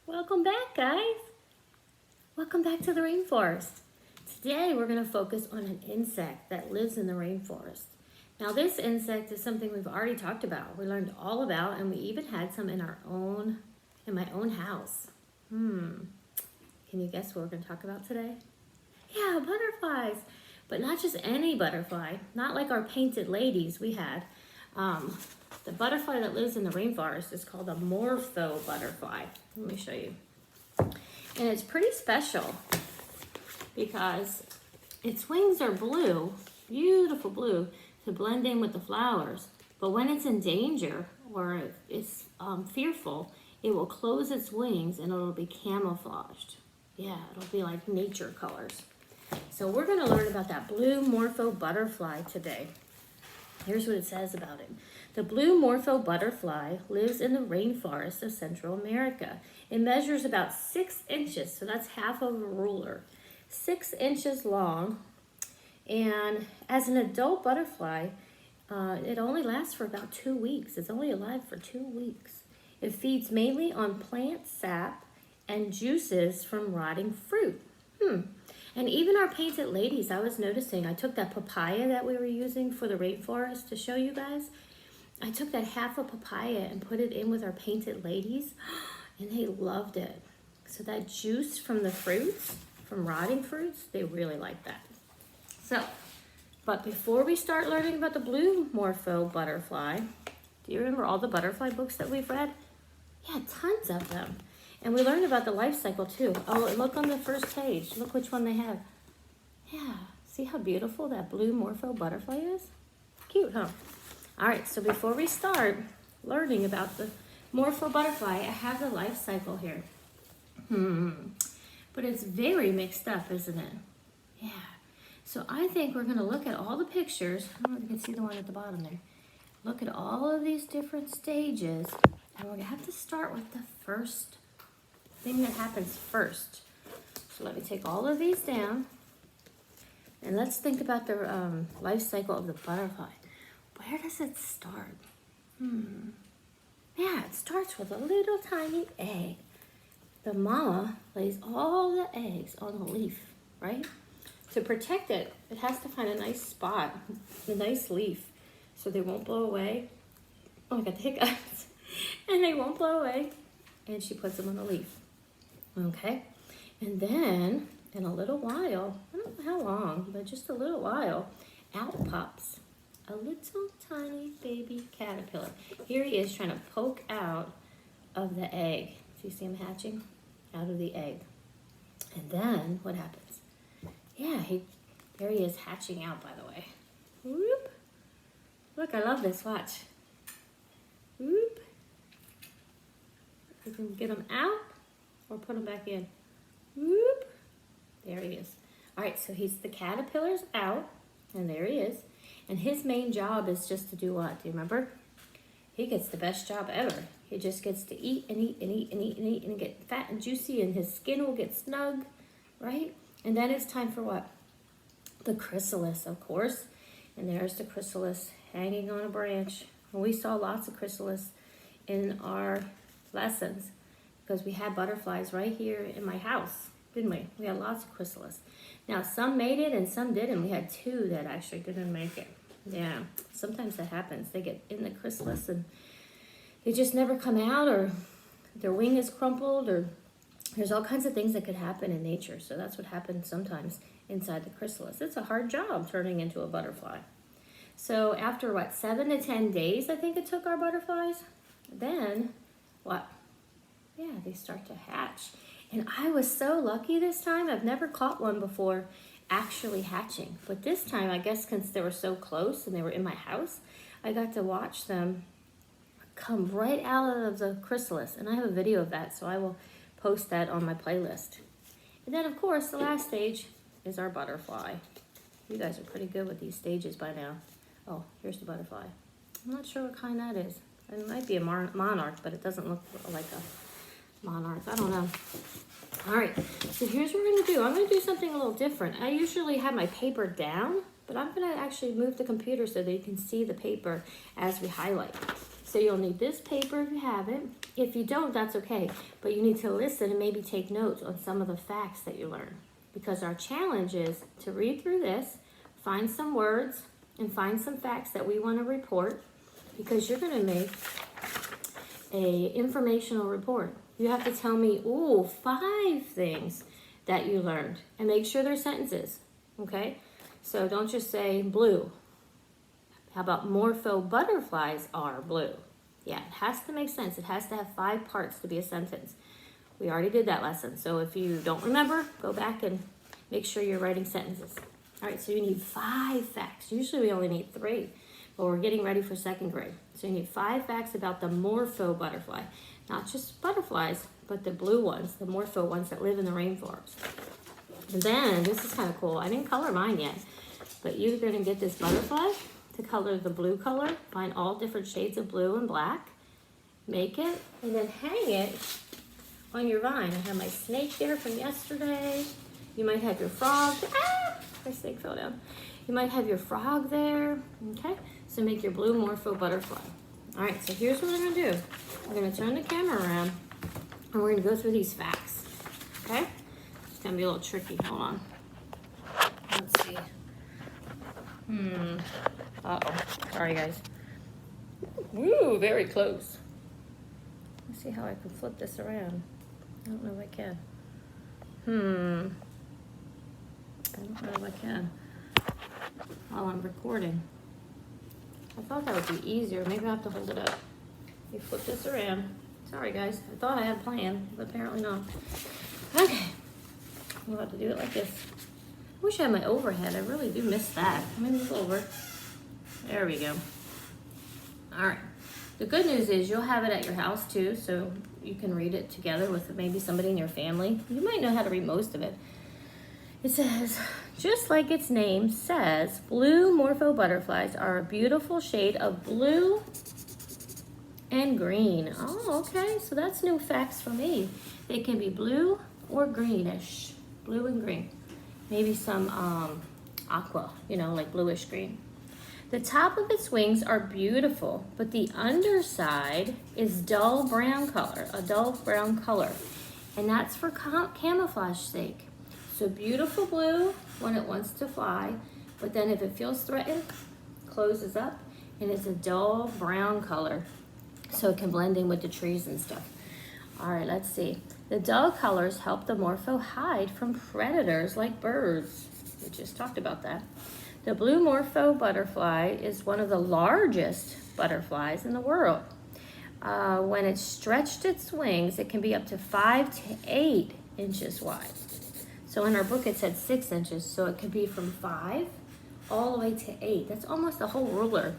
Welcome back, guys. Welcome back to the rainforest. Today we're going to focus on an insect that lives in the rainforest. Now this insect is something we've already talked about. We learned all about, and we even had some in my own house. Can you guess what we're going to talk about today? Yeah, butterflies. But not just any butterfly, not like our painted ladies we had. The butterfly that lives in the rainforest is called a Morpho Butterfly. Let me show you. And it's pretty special because its wings are blue, beautiful blue, to blend in with the flowers. But when it's in danger or it's fearful, it will close its wings and it'll be camouflaged. Yeah, it'll be like nature colors. So we're going to learn about that blue Morpho Butterfly today. Here's what it says about it. The blue Morpho Butterfly lives in the rainforest of Central America. It measures about 6 inches, so that's half of a ruler. 6 inches long, and as an adult butterfly, it only lasts for about 2 weeks. It's only alive for 2 weeks. It feeds mainly on plant sap and juices from rotting fruit. And even our painted ladies, I was noticing, I took that papaya that we were using for the rainforest to show you guys. I took that half a papaya and put it in with our painted ladies, and they loved it. So that juice from the fruits, from rotting fruits, they really like that. So, but before we start learning about the blue Morpho Butterfly, do you remember all the butterfly books that we've read? Yeah, tons of them. And we learned about the life cycle too. Oh, and look on the first page. Look which one they have. Yeah, see how beautiful that blue Morpho Butterfly is? Cute, huh? All right, so before we start learning about the Morpho Butterfly, I have the life cycle here. But it's very mixed up, isn't it? Yeah. So I think we're gonna look at all the pictures. I don't know if you can see the one at the bottom there. Look at all of these different stages, and we're gonna have to start with the first thing that happens first. So let me take all of these down, and let's think about the life cycle of the butterfly. Where does it start? Yeah, it starts with a little tiny egg. The mama lays all the eggs on the leaf, right? To protect it, it has to find a nice spot, a nice leaf, so they won't blow away. Oh, I got the hiccups. And they won't blow away. And she puts them on the leaf. Okay? And then, in a little while, I don't know how long, but just a little while, out pops a little tiny baby caterpillar. Here he is trying to poke out of the egg. Do you see him hatching out of the egg? And then what happens? Yeah, there he is hatching out, by the way. Whoop. Look, I love this. Watch. Whoop. You can get him out or put him back in. Whoop. There he is. All right, so the caterpillar's out, and there he is. And his main job is just to do what? Do you remember? He gets the best job ever. He just gets to eat and eat and eat and eat and eat and get fat and juicy, and his skin will get snug, right? And then it's time for what? The chrysalis, of course. And there's the chrysalis hanging on a branch. And we saw lots of chrysalis in our lessons because we had butterflies right here in my house, didn't we? We had lots of chrysalis. Now, some made it and some didn't. We had 2 that actually didn't make it. Yeah, sometimes that happens. They get in the chrysalis and they just never come out, or their wing is crumpled, or there's all kinds of things that could happen in nature. So that's what happens sometimes inside the chrysalis. It's a hard job turning into a butterfly. So after, 7 to 10 days, I think it took our butterflies, then what? Yeah, they start to hatch. And I was so lucky this time. I've never caught one before actually hatching. But this time, I guess since they were so close and they were in my house, I got to watch them come right out of the chrysalis. And I have a video of that, so I will post that on my playlist. And then, of course, the last stage is our butterfly. You guys are pretty good with these stages by now. Oh, here's the butterfly. I'm not sure what kind that is. It might be a monarch, but it doesn't look like a monarch. I don't know. All right, so here's what we're going to do. I'm going to do something a little different. I usually have my paper down, but I'm going to actually move the computer so that you can see the paper as we highlight. So you'll need this paper if you have it. If you don't, that's okay. But you need to listen and maybe take notes on some of the facts that you learn. Because our challenge is to read through this, find some words, and find some facts that we want to report. Because you're going to make a informational report. You have to tell me, 5 things that you learned. And make sure they're sentences, okay? So don't just say blue. How about Morpho butterflies are blue? Yeah, it has to make sense. It has to have 5 parts to be a sentence. We already did that lesson. So if you don't remember, go back and make sure you're writing sentences. All right, so you need 5 facts. Usually we only need 3, but we're getting ready for 2nd grade. So you need 5 facts about the Morpho butterfly. Not just butterflies, but the blue ones, the Morpho ones that live in the rainforest. And then, this is kind of cool. I didn't color mine yet, but you're going to get this butterfly to color the blue color. Find all different shades of blue and black. Make it, and then hang it on your vine. I have my snake there from yesterday. You might have your frog. My snake fell down. You might have your frog there. Okay, so make your blue Morpho butterfly. All right, so here's what we're going to do. We're going to turn the camera around, and we're going to go through these facts. Okay? It's going to be a little tricky. Hold on. Let's see. Uh-oh. Sorry, guys. Woo, very close. Let's see how I can flip this around. I don't know if I can. I don't know if I can. While I'm recording. I thought that would be easier. Maybe I'll have to hold it up. You flip this around. Sorry, guys. I thought I had a plan, but apparently not. Okay. We'll have to do it like this. I wish I had my overhead. I really do miss that. Let me move over. There we go. All right. The good news is you'll have it at your house too, so you can read it together with maybe somebody in your family. You might know how to read most of it. It says, just like its name says, blue Morpho butterflies are a beautiful shade of blue and green. Oh, okay. So that's new facts for me. They can be blue or greenish. Blue and green. Maybe some aqua, like bluish green. The top of its wings are beautiful, but the underside is dull brown color, a dull brown color. And that's for camouflage sake. So beautiful blue when it wants to fly, but then if it feels threatened, closes up, and it's a dull brown color, so it can blend in with the trees and stuff. All right, let's see. The dull colors help the Morpho hide from predators like birds. We just talked about that. The blue Morpho butterfly is one of the largest butterflies in the world. When it's stretched its wings, it can be up to 5 to 8 inches wide. So in our book it said 6 inches, so it could be from 5 all the way to 8. That's almost a whole ruler.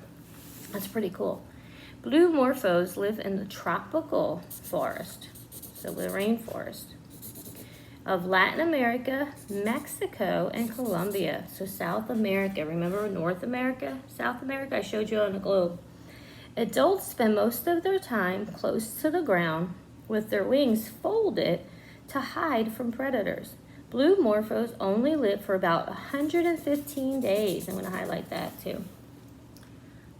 That's pretty cool. Blue Morphos live in the tropical forest, so the rainforest, of Latin America, Mexico, and Colombia. So South America. Remember North America, South America? I showed you on the globe. Adults spend most of their time close to the ground with their wings folded to hide from predators. Blue Morphos only live for about 115 days. I'm going to highlight that too.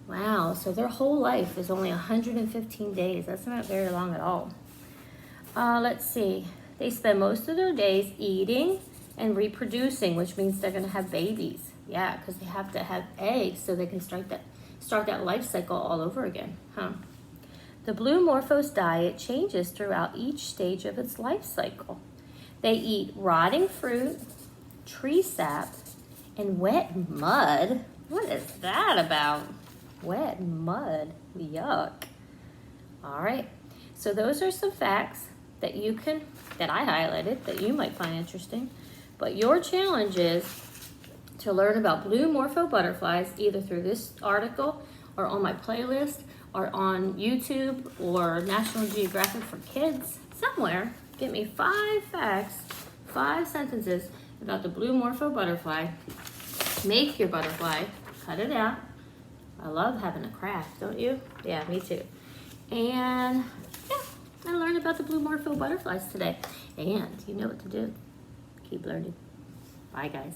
Wow, so their whole life is only 115 days. That's not very long at all. Let's see. They spend most of their days eating and reproducing, which means they're going to have babies. Yeah, because they have to have eggs so they can start that life cycle all over again. The blue Morphos diet changes throughout each stage of its life cycle. They eat rotting fruit, tree sap, and wet mud. What is that about? Wet mud. Yuck. All right. So those are some facts that I highlighted that you might find interesting. But your challenge is to learn about blue Morpho butterflies either through this article or on my playlist or on YouTube or National Geographic for Kids. Somewhere, get me 5 facts, 5 sentences about the blue Morpho butterfly. Make your butterfly, cut it out. I love having a craft, don't you? Yeah, me too. And yeah, I learned about the blue Morpho butterflies today. And you know what to do. Keep learning. Bye, guys.